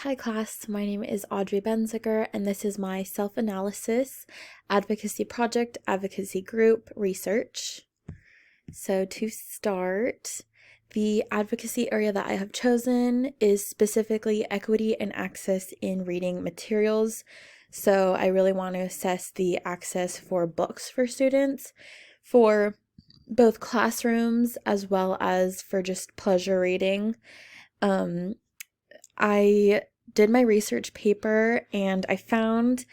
Hi class, my name is Audrey Baenziger and this is my self-analysis advocacy project, advocacy group, research. So to start, the advocacy area that I have chosen is specifically equity and access in reading materials. So I really want to assess the access for books for students for both classrooms as well as for just pleasure reading. I did my research paper and I found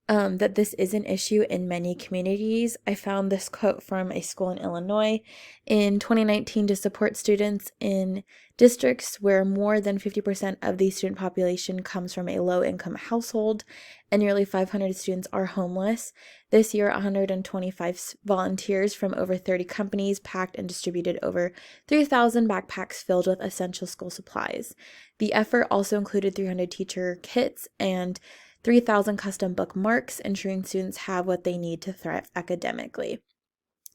that this is an issue in many communities. I found this quote from a school in Illinois in 2019 to support students in districts where more than 50% of the student population comes from a low-income household and nearly 500 students are homeless. This year, 125 volunteers from over 30 companies packed and distributed over 3,000 backpacks filled with essential school supplies. The effort also included 300 teacher kits and 3,000 custom bookmarks, ensuring students have what they need to thrive academically.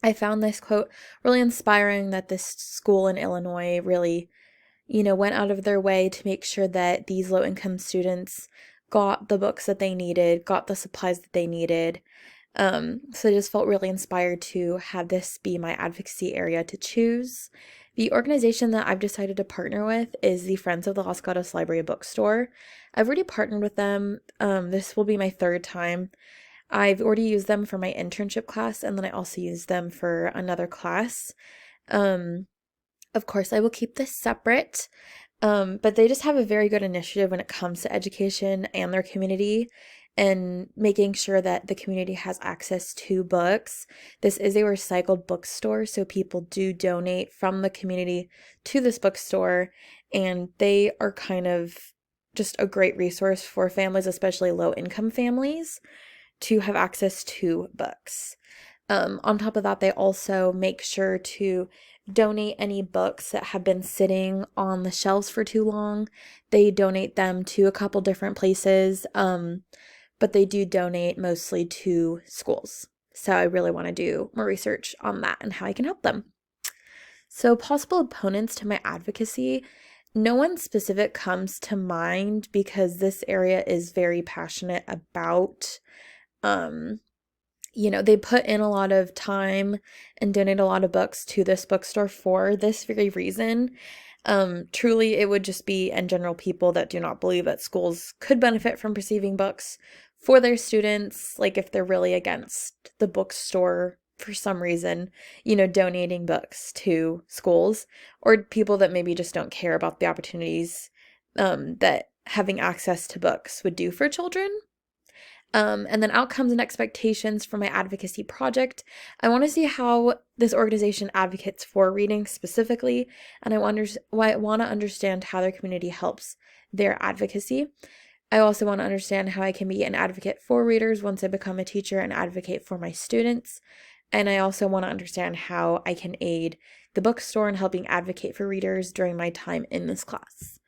I found this quote really inspiring that this school in Illinois really, went out of their way to make sure that these low-income students got the books that they needed, got the supplies that they needed. So I just felt really inspired to have this be my advocacy area to choose. The organization that I've decided to partner with is the Friends of the Los Gatos Library Bookstore. I've already partnered with them. This will be my third time. I've already used them for my internship class, and then I also used them for another class. Of course, I will keep this separate, but they just have a very good initiative when it comes to education and their community and making sure that the community has access to books. This is a recycled bookstore, so people do donate from the community to this bookstore, and they are kind of just a great resource for families, especially low-income families, to have access to books. On top of that, they also make sure to donate any books that have been sitting on the shelves for too long. They donate them to a couple different places, but they do donate mostly to schools. So I really want to do more research on that and how I can help them. So possible opponents to my advocacy, no one specific comes to mind because this area is very passionate about, they put in a lot of time and donate a lot of books to this bookstore for this very reason. Truly, it would just be in general people that do not believe that schools could benefit from receiving books for their students, like if they're really against the bookstore for some reason, donating books to schools, or people that maybe just don't care about the opportunities that having access to books would do for children. And then outcomes and expectations for my advocacy project. I want to see how this organization advocates for reading specifically, and I want to understand how their community helps their advocacy. I also want to understand how I can be an advocate for readers once I become a teacher and advocate for my students. And I also want to understand how I can aid the bookstore in helping advocate for readers during my time in this class.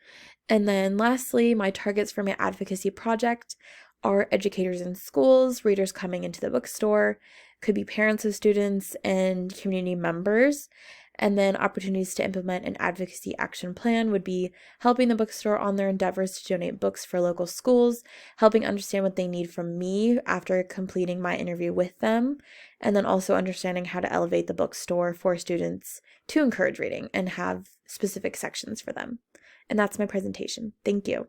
And then lastly, my targets for my advocacy project are educators in schools, readers coming into the bookstore, could be parents of students and community members. And then opportunities to implement an advocacy action plan would be helping the bookstore on their endeavors to donate books for local schools, helping understand what they need from me after completing my interview with them, and then also understanding how to elevate the bookstore for students to encourage reading and have specific sections for them. And that's my presentation. Thank you.